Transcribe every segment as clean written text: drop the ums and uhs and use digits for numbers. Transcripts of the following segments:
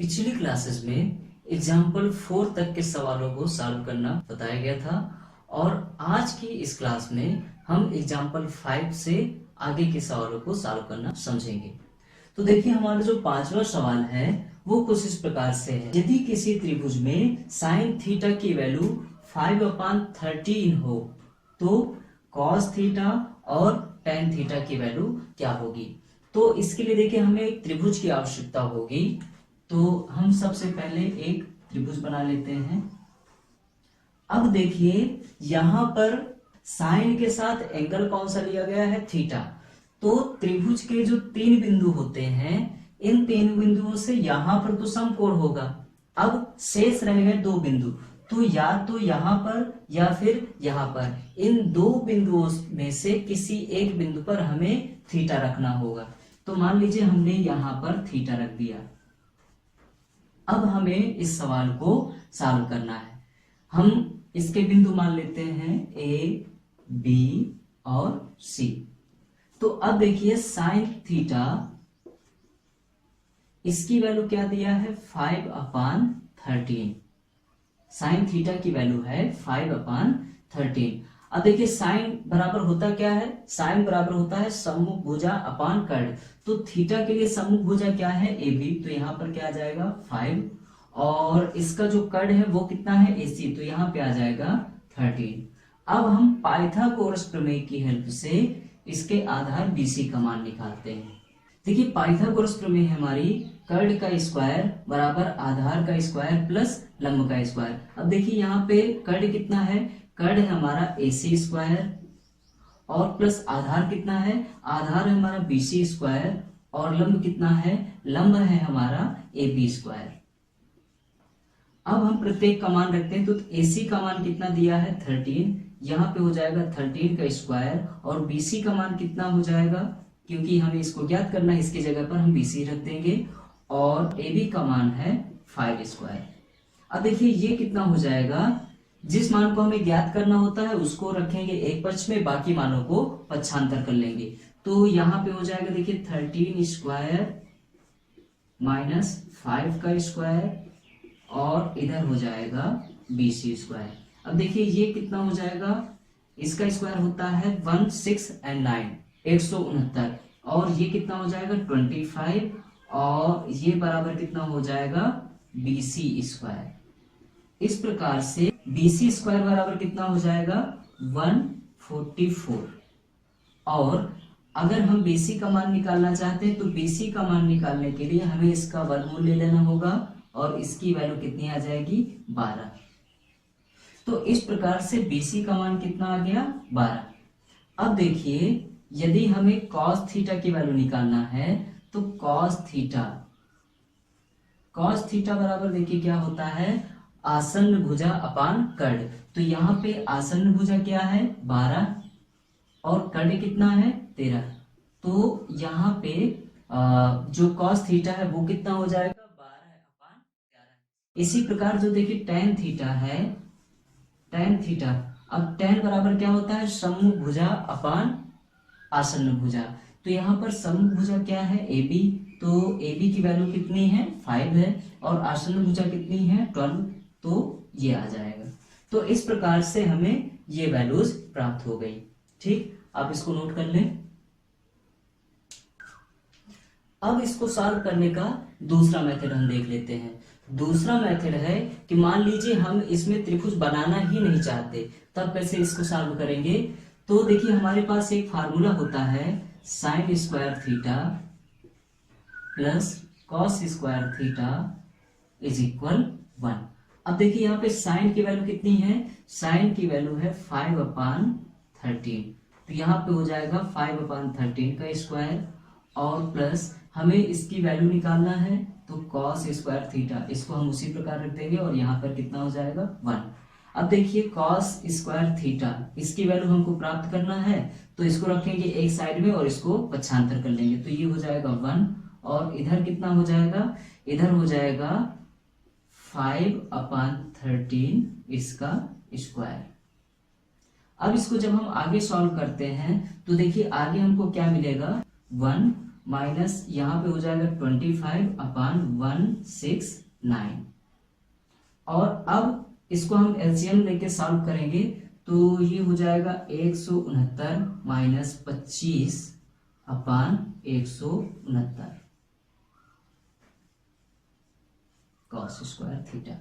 पिछली क्लासेस में एग्जाम्पल 4 तक के सवालों को सॉल्व करना बताया गया था और आज की इस क्लास में हम एग्जाम्पल 5 से आगे के सवालों को सॉल्व करना समझेंगे। तो देखिए हमारा जो पांचवा सवाल है वो कुछ इस प्रकार से है। यदि किसी त्रिभुज में साइन थीटा की वैल्यू 5/13 हो तो कॉस थीटा और टेन थीटा की वैल्यू क्या होगी। तो इसके लिए देखिए हमें एक त्रिभुज की आवश्यकता होगी। तो हम सबसे पहले एक त्रिभुज बना लेते हैं। अब देखिए यहां पर साइन के साथ एंगल कौन सा लिया गया है, थीटा। तो त्रिभुज के जो तीन बिंदु होते हैं इन तीन बिंदुओं से यहां पर तो समकोण होगा। अब शेष रह गए दो बिंदु, तो या तो यहां पर या फिर यहां पर, इन दो बिंदुओं में से किसी एक बिंदु पर हमें थीटा रखना होगा। तो मान लीजिए हमने यहां पर थीटा रख दिया। अब हमें इस सवाल को सॉल्व करना है। हम इसके बिंदु मान लेते हैं ए, बी और सी। तो अब देखिए साइन थीटा, इसकी वैल्यू क्या दिया है 5/13। साइन थीटा की वैल्यू है 5/13। अब देखिए साइन बराबर होता क्या है, साइन बराबर होता है सम्मुख भुजा अपान कर्ण। तो थीटा के लिए सम्मुख भुजा क्या है, ए बी। तो यहाँ पर क्या आ जाएगा 5, और इसका जो कर्ण है वो कितना है, AC। तो यहाँ पे आ जाएगा 13। अब हम पाइथागोरस प्रमेय की हेल्प से इसके आधार BC का मान निकालते हैं। देखिए पाइथागोरस प्रमेय हमारी कर्ण का स्क्वायर बराबर आधार का स्क्वायर प्लस लंब का स्क्वायर। अब देखिए यहाँ पे कर्ण कितना है, कर्ण है हमारा AC स्क्वायर और प्लस आधार कितना है, आधार है हमारा BC स्क्वायर और लंब कितना है, लंब है हमारा AB स्क्वायर। अब हम प्रत्येक का मान रखते हैं। तो AC का मान कितना दिया है 13, यहाँ पे हो जाएगा 13 का स्क्वायर, और BC का मान कितना हो जाएगा, क्योंकि हमें इसको ज्ञात करना है इसकी जगह पर हम BC रख देंगे, और AB का मान है 5 स्क्वायर। अब देखिए ये कितना हो जाएगा, जिस मान को हमें ज्ञात करना होता है उसको रखेंगे एक पक्ष में, बाकी मानों को पक्षांतर कर लेंगे। तो यहाँ पे हो जाएगा देखिए 13 स्क्वायर माइनस 5 का स्क्वायर, और इधर हो जाएगा BC स्क्वायर। अब देखिए ये कितना हो जाएगा, इसका स्क्वायर होता है 1, 6 और 9 169, और ये कितना हो जाएगा 25, और ये बराबर कितना हो जाएगा BC स्क्वायर। इस प्रकार से BC स्क्वायर बराबर कितना हो जाएगा 144। और अगर हम BC का मान निकालना चाहते हैं तो BC का मान निकालने के लिए हमें इसका वर्गमूल ले लेना होगा, और इसकी वैल्यू कितनी आ जाएगी 12। तो इस प्रकार से BC का मान कितना आ गया 12। अब देखिए यदि हमें cos थीटा की वैल्यू निकालना है तो cos थीटा बराबर देखिए क्या होता है, आसन्न भुजा अपान कर्ण। तो यहाँ पे आसन्न भुजा क्या है 12 और कर्ण कितना है 13। तो यहाँ पे जो cos थीटा है वो कितना हो जाएगा 12/11। इसी प्रकार जो देखिए tan थीटा है, tan थीटा, अब tan बराबर क्या होता है सम्मुख भुजा अपान आसन्न भुजा। तो यहाँ पर सम्मुख भुजा क्या है AB। तो AB की वैल्यू कितनी है 5 है, और आसन्न भुजा कितनी है 12। तो ये आ जाएगा। तो इस प्रकार से हमें ये वैल्यूज प्राप्त हो गई। ठीक, आप इसको नोट कर लें। अब इसको सॉल्व करने का दूसरा मेथड हम देख लेते हैं। दूसरा मेथड है कि मान लीजिए हम इसमें त्रिभुज बनाना ही नहीं चाहते, तब कैसे इसको सॉल्व करेंगे। तो देखिए हमारे पास एक फार्मूला होता है sine square theta plus cos square theta is equal 1। अब देखिए यहाँ पे साइन की वैल्यू कितनी है, साइन की वैल्यू है 5/13। तो यहाँ पे हो जाएगा 5/13 का स्क्वायर, और प्लस हमें इसकी वैल्यू निकालना है तो कॉस स्क्वायर थीटा, इसको हम उसी प्रकार रख देंगे, और यहाँ पर कितना हो जाएगा 1। अब देखिए कॉस स्क्वायर थीटा, इसकी वैल्यू हमको प्राप्त करना है, तो इसको रखेंगे एक साइड में और इसको पक्षांतर कर लेंगे। तो ये हो जाएगा 1, और इधर कितना हो जाएगा, इधर हो जाएगा 5/13 इसका स्क्वायर। अब इसको जब हम आगे सॉल्व करते हैं तो देखिए आगे हमको क्या मिलेगा 1 माइनस यहाँ पे हो जाएगा 25/169। और अब इसको हम एलसीएम लेके सॉल्व करेंगे तो ये हो जाएगा 169 माइनस 25/169 कॉस स्क्वायर थीटा।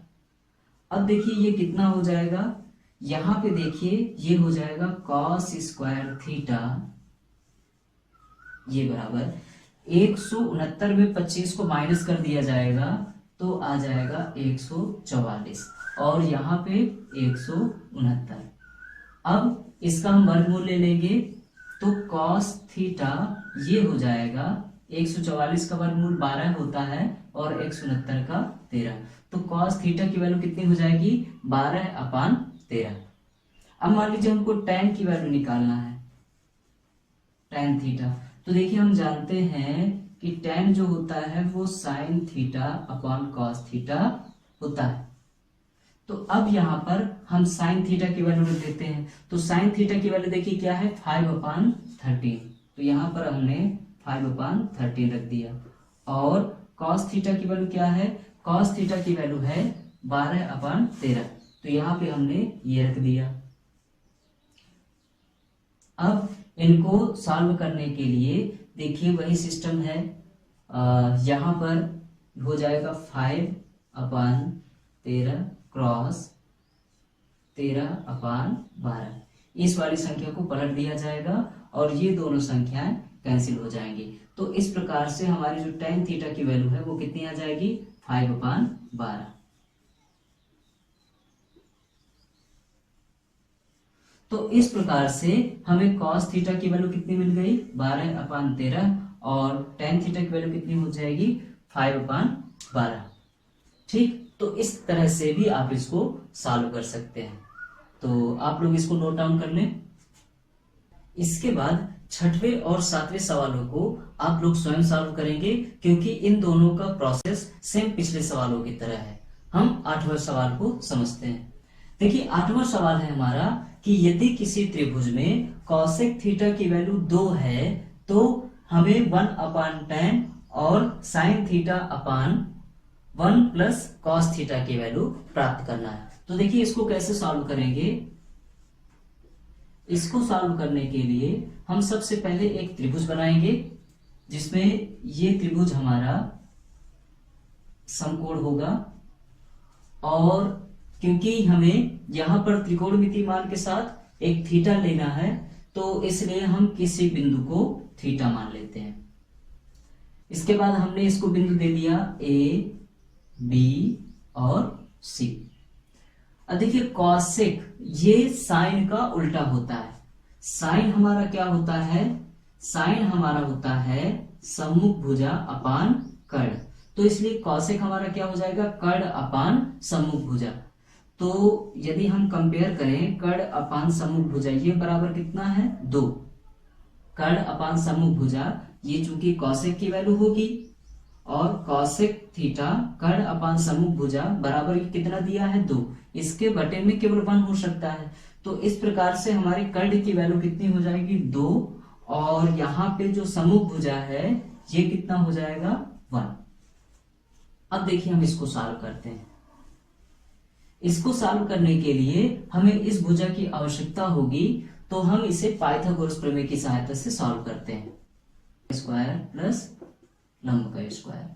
अब देखिए ये कितना हो जाएगा, यहां पे देखिए ये हो जाएगा कॉस स्क्वायर थीटा, ये बराबर 169 में 25 को माइनस कर दिया जाएगा तो आ जाएगा 144 और यहाँ पे 169। अब इसका हम वर्गमूल ले लेंगे तो कॉस थीटा ये हो जाएगा 144 का वर्गमूल 12 होता है और 169 का 13, तो कॉस थीटा की वैल्यू कितनी हो जाएगी 12/13। अब मान लीजिए हमको tan की वैल्यू निकालना है, tan थीटा, तो देखिए हम जानते हैं कि tan जो होता है वो sin theta upon cos theta होता है। तो अब यहाँ पर हम sin थीटा की वैल्यू रख देते हैं, तो sin थीटा की वैल्यू देखिए क्या है 5/13, तो यहाँ पर हमने 5/13 रख दिया। और cos थीटा की वैल्यू क्या है, cos थीटा की वैल्यू है 12/13, तो यहाँ पे हमने ये रख दिया। अब इनको सॉल्व करने के लिए देखिए वही सिस्टम है, यहाँ पर हो जाएगा 5/13 क्रॉस 13/12, इस वाली संख्या को पलट दिया जाएगा और ये दोनों संख्याएं कैंसिल हो जाएंगी। तो इस प्रकार से हमारी जो tan थीटा की वैल्यू है वो कितनी आ जाएगी 5/12। तो इस प्रकार से हमें cos थीटा की वैल्यू कितनी मिल गई 12/13 और tan थीटा की वैल्यू कितनी हो जाएगी 5/12। ठीक, तो इस तरह से भी आप इसको सॉल्व कर सकते हैं, तो आप लोग इसको नोट डाउन कर लें। इसके बाद छठवें और सातवें सवालों को आप लोग स्वयं सॉल्व करेंगे क्योंकि इन दोनों का प्रोसेस सेम पिछले सवालों की तरह है। हम 8वें सवाल को समझते हैं। देखिए 8वां सवाल है हमारा कि यदि किसी त्रिभुज में कॉसेक थीटा की वैल्यू 2 है तो हमें 1/tan और sine theta upon 1 plus cos theta की वैल्यू प्राप्त करना है। तो देखिए इसको कैसे सॉल्व करेंगे। इसको सॉल्व करने के लिए हम सबसे पहले एक त्रिभुज बनाएंगे जिसमें ये त्रिभुज हमारा समकोण होगा और क्योंकि हमें यहां पर त्रिकोणमिति मान के साथ एक थीटा लेना है तो इसलिए हम किसी बिंदु को थीटा मान लेते हैं। इसके बाद हमने इसको बिंदु दे दिया ए बी और सी। अब देखिए कॉसेक ये साइन का उल्टा होता है। साइन हमारा क्या होता है, साइन हमारा होता है सम्मुख भुजा अपान कर्ण, तो इसलिए कॉसेक हमारा क्या हो जाएगा कर्ण अपान सम्मुख भुजा। तो यदि हम कंपेयर करें कर्ण अपान सम्मुख भुजा ये बराबर कितना है 2, कर्ण अपान सम्मुख भुजा ये चूंकि कॉसेक की वैल्यू होगी और कॉसेक थीटा कर्ण अपान सम्मुख भुजा बराबर कितना दिया है 2, इसके बटे में केवल 1 हो सकता है। तो इस प्रकार से हमारे कर्ण की वैल्यू कितनी हो जाएगी 2 और यहाँ पे जो सम्मुख भुजा है ये कितना हो जाएगा 1। अब देखिए हम इसको सॉल्व करते हैं। इसको सॉल्व करने के लिए हमें इस भुजा की आवश्यकता होगी तो हम इसे पाइथागोरस प्रमेय की सहायता से सॉल्व करते हैं। स्क्वायर प्लस लंब का स्क्वायर।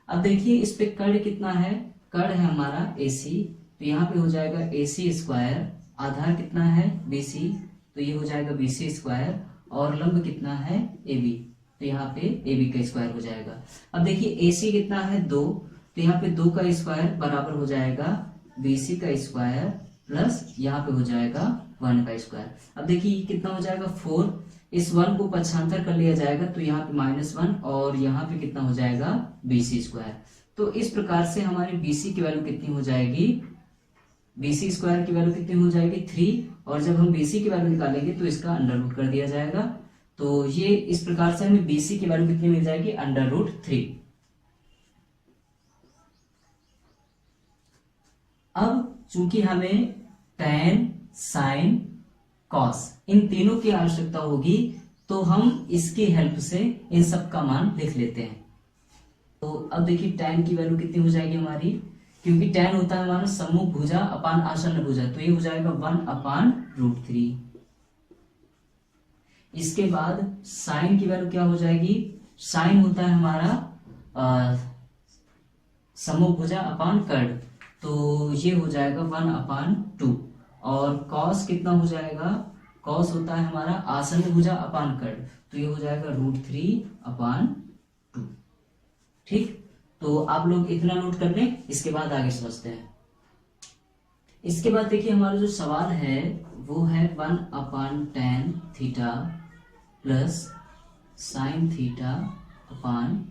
अब देखिए इस पे कर्ण कितना है, कर्ण है हमारा AC, तो यहाँ पे हो जाएगा AC स्क्वायर, आधार कितना है BC, तो ये हो जाएगा BC स्क्वायर और लंब कितना है AB, तो यहाँ पे AB का स्क्वायर हो जाएगा। अब देखिए AC कितना है 2, तो यहाँ पे 2 का स्क्वायर बराबर हो जाएगा BC का स्क्वायर प्लस यहाँ पे हो जाएगा 1 का स्क्वायर। अब देखिए कितना हो जाएगा 4, इस 1 को पक्षांतर कर लिया जाएगा तो यहाँ पे -1 और यहाँ पे कितना हो जाएगा BC स्क्वायर। तो इस प्रकार से हमारी BC की वैल्यू कितनी हो जाएगी, BC स्क्वायर की वैल्यू कितनी हो जाएगी 3, और जब हम BC की वैल्यू निकालेंगे तो इसका अंडर रूट कर दिया जाएगा। तो ये इस प्रकार से हमें BC की वैल्यू कितनी मिल जाएगी √3। अब चूंकि हमें tan, sin, cos इन तीनों की आवश्यकता होगी तो हम इसकी हेल्प से इन सब का मान लिख लेते हैं। तो अब देखिए tan की वैल्यू कितनी हो जाएगी हमारी, क्योंकि tan होता है हमारा सम्मुख भुजा अपान आसन्न भुजा, तो ये हो जाएगा 1/√3। इसके बाद साइन की वैल्यू क्या हो जाएगी, साइन होता है हमारा सम्मुख भुजा अपान कर्ण, तो ये हो जाएगा 1/2। और कॉस कितना हो जाएगा, कॉस होता है हमारा आसन्न भुजा अपान कर्ण, तो ये हो जाएगा √3/2। ठीक, तो आप लोग इतना नोट कर लें, इसके बाद आगे समझते हैं। इसके बाद देखिए हमारा जो सवाल है वो है 1/tan theta plus sine theta upon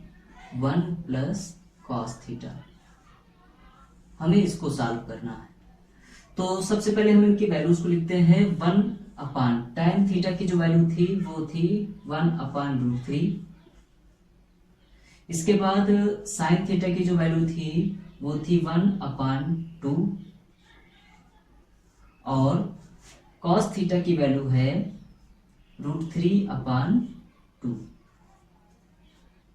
1 plus cos theta. हमें इसको सॉल्व करना है। तो सबसे पहले हम इनकी वैल्यूज को लिखते हैं। 1/tan थीटा की जो वैल्यू थी वो थी 1/√3। इसके बाद साइन थीटा की जो वैल्यू थी वो थी 1/2 और कॉस थीटा की वैल्यू है √3/2।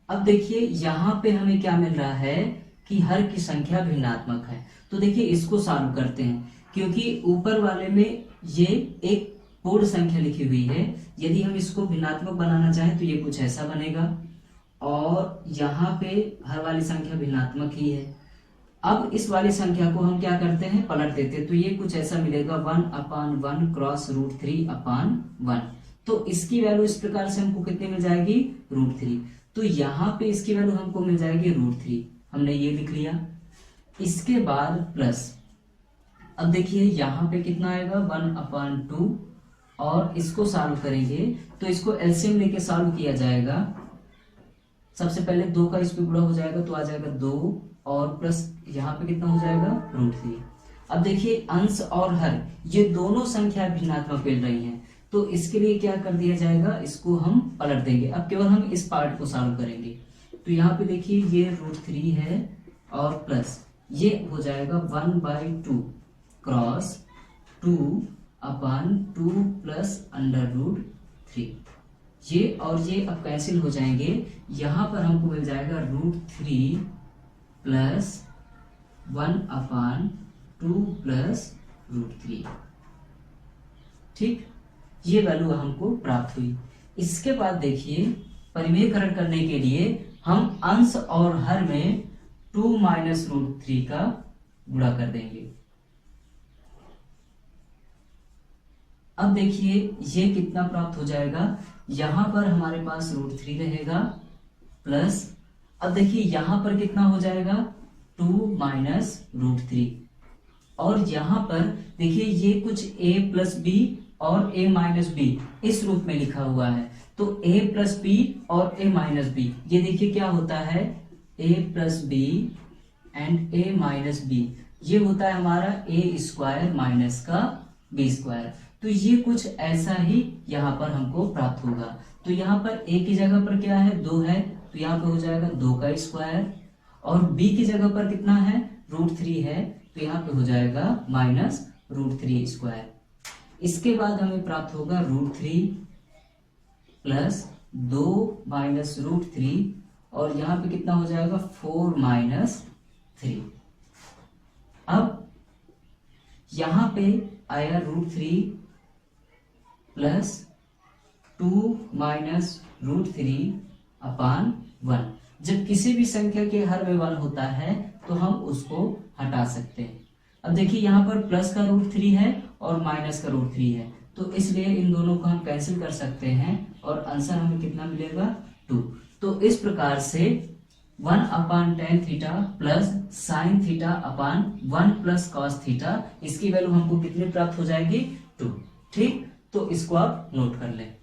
अब देखिए यहां पे हमें क्या मिल रहा है कि हर की संख्या भिन्नात्मक है। तो देखिए इसको सॉल्व करते हैं, क्योंकि ऊपर वाले में ये एक पूर्ण संख्या लिखी हुई है, यदि हम इसको भिन्नात्मक बनाना चाहें तो ये कुछ ऐसा बनेगा, और यहाँ पे हर वाली संख्या भिन्नात्मक ही है। अब इस वाली संख्या को हम क्या करते हैं, पलट देते हैं, तो ये कुछ ऐसा मिलेगा 1/1 क्रॉस √3/1। तो इसकी वैल्यू इस प्रकार से हमको कितनी मिल जाएगी, √3। तो यहाँ पे इसकी वैल्यू हमको मिल जाएगी √3, हमने ये लिख लिया। इसके बाद प्लस, अब देखिए यहाँ पे कितना आएगा 1/2, और इसको सॉल्व करेंगे तो इसको एलसीएम लेके सॉल्व किया जाएगा। सबसे पहले 2 का इस पे गुणा हो जाएगा तो आ जाएगा 2, और प्लस यहाँ पे कितना हो जाएगा √3। अब देखिए अंश और हर ये दोनों संख्या भिन्नात्मक मिल रही हैं, तो इसके लिए क्या कर दिया जाएगा, इसको हम पलट देंगे। अब केवल हम इस पार्ट को सॉल्व करेंगे। तो यहाँ पे देखिए ये √3 है और प्लस ये हो जाएगा 1/2 क्रॉस 2/2 प्लस √3। ये और ये अब कैंसिल हो जाएंगे, यहाँ पर हमको मिल जाएगा √3 प्लस 1/2 प्लस √3। ठीक, ये वैल्यू हमको प्राप्त हुई। इसके बाद देखिए परिमेयकरण करने के लिए हम अंश और हर में 2 - √3 का गुणा कर देंगे। अब देखिए ये कितना प्राप्त हो जाएगा, यहां पर हमारे पास √3 रहेगा प्लस, अब देखिए यहां पर कितना हो जाएगा 2 - √3, और यहां पर देखिए ये कुछ a + b और a - b इस रूप में लिखा हुआ है। तो a + b और a - b ये देखिए क्या होता है, a + b and a - b ये होता है हमारा a² माइनस का b²। तो ये कुछ ऐसा ही यहाँ पर हमको प्राप्त होगा। तो यहाँ पर a की जगह पर क्या है 2 है, तो यहाँ पे हो जाएगा 2 का स्क्वायर, और b की जगह पर कितना है √3 है, तो यहाँ पे हो जाएगा -√3²। इसके बाद हमें प्राप्त होगा √3 प्लस 2 - √3, और यहाँ पे कितना हो जाएगा 4 - 3। अब यहाँ पे आया √3 प्लस 2 - √3/1। जब किसी भी संख्या के हर में 1 होता है तो हम उसको हटा सकते हैं। अब देखिए यहाँ पर प्लस का √3 है और माइनस का √3 है, तो इसलिए इन दोनों को हम कैंसिल कर सकते हैं और आंसर हमें कितना मिलेगा 2। तो इस प्रकार से 1/tan थीटा प्लस साइन थीटा/1 प्लस कॉस थीटा, इसकी वैल्यू हमको कितनी प्राप्त हो जाएगी 2। ठीक, तो इसको आप नोट कर लें।